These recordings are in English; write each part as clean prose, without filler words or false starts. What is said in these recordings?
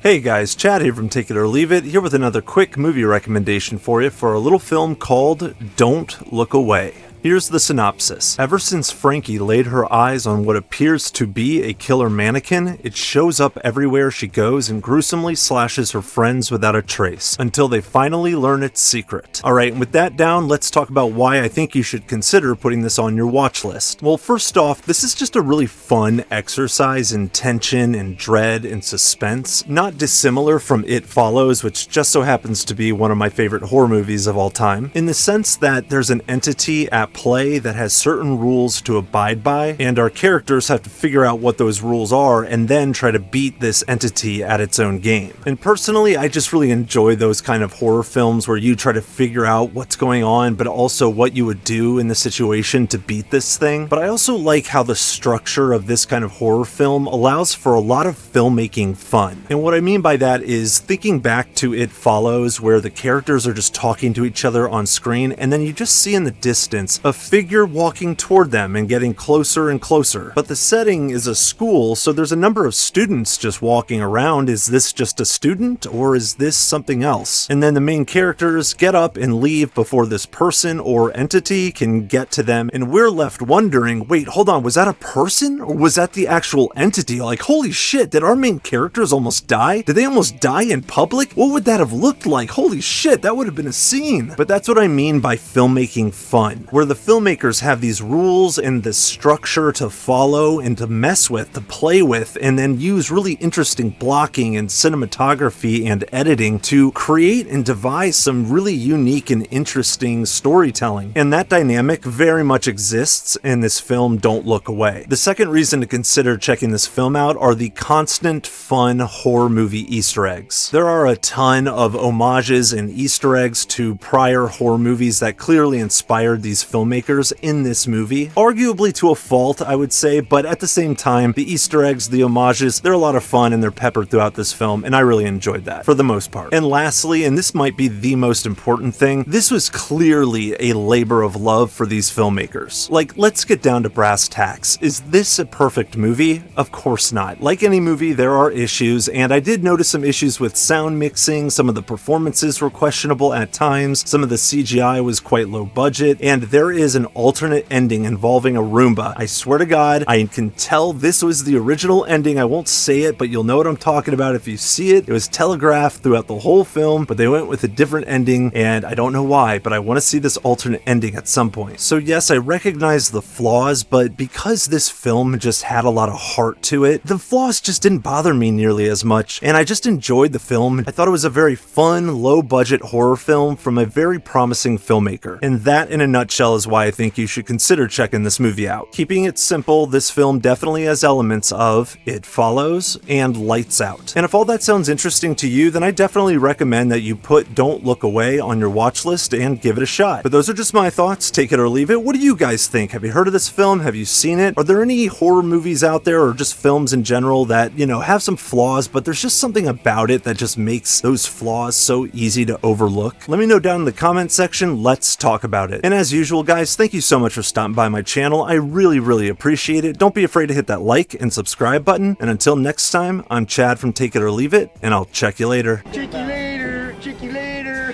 Hey guys, Chad here from Take It or Leave It, here with another quick movie recommendation for you for a little film called Don't Look Away. Here's the synopsis. Ever since Frankie laid her eyes on what appears to be a killer mannequin, it shows up everywhere she goes and gruesomely slashes her friends without a trace, until they finally learn its secret. Alright, and with that down, let's talk about why I think you should consider putting this on your watch list. Well, first off, this is just a really fun exercise in tension and dread and suspense, not dissimilar from It Follows, which just so happens to be one of my favorite horror movies of all time, in the sense that there's an entity at play that has certain rules to abide by, and our characters have to figure out what those rules are and then try to beat this entity at its own game. And personally, I just really enjoy those kind of horror films where you try to figure out what's going on, but also what you would do in the situation to beat this thing. But I also like how the structure of this kind of horror film allows for a lot of filmmaking fun. And what I mean by that is thinking back to It Follows, where the characters are just talking to each other on screen, and then you just see in the distance a figure walking toward them and getting closer and closer. But the setting is a school, so there's a number of students just walking around. Is this just a student, or is this something else? And then the main characters get up and leave before this person or entity can get to them, and we're left wondering, wait, hold on, was that a person, or was that the actual entity? Like, holy shit, did our main characters almost die? Did they almost die in public? What would that have looked like? Holy shit, that would have been a scene. But that's what I mean by filmmaking fun, where the filmmakers have these rules and this structure to follow and to mess with, to play with, and then use really interesting blocking and cinematography and editing to create and devise some really unique and interesting storytelling. And that dynamic very much exists in this film Don't Look Away. The second reason to consider checking this film out are the constant fun horror movie Easter eggs. There are a ton of homages and Easter eggs to prior horror movies that clearly inspired these filmmakers in this movie, arguably to a fault, I would say, but at the same time, the Easter eggs, the homages, they're a lot of fun and they're peppered throughout this film, and I really enjoyed that, for the most part. And lastly, and this might be the most important thing, this was clearly a labor of love for these filmmakers. Like, let's get down to brass tacks. Is this a perfect movie? Of course not. Like any movie, there are issues, and I did notice some issues with sound mixing, some of the performances were questionable at times, some of the CGI was quite low budget, and there is an alternate ending involving a Roomba. I swear to God, I can tell this was the original ending. I won't say it, but you'll know what I'm talking about if you see it. It was telegraphed throughout the whole film, but they went with a different ending, and I don't know why, but I want to see this alternate ending at some point. So yes, I recognize the flaws, but because this film just had a lot of heart to it, the flaws just didn't bother me nearly as much, and I just enjoyed the film. I thought it was a very fun, low-budget horror film from a very promising filmmaker, and that in a nutshell is why I think you should consider checking this movie out. Keeping it simple, this film definitely has elements of It Follows and Lights Out. And if all that sounds interesting to you, then I definitely recommend that you put Don't Look Away on your watch list and give it a shot. But those are just my thoughts. Take it or leave it. What do you guys think? Have you heard of this film? Have you seen it? Are there any horror movies out there, or just films in general, that, you know, have some flaws, but there's just something about it that just makes those flaws so easy to overlook? Let me know down in the comment section. Let's talk about it. And as usual, guys, thank you so much for stopping by my channel. I really appreciate it. Don't be afraid to hit that like and subscribe button. And until next time, I'm Chad from Take It or Leave It, and I'll check you later. Check you later. Check you later.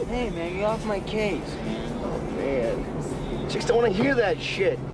Hey, man, get off my case. Oh, man. Chicks don't want to hear that shit.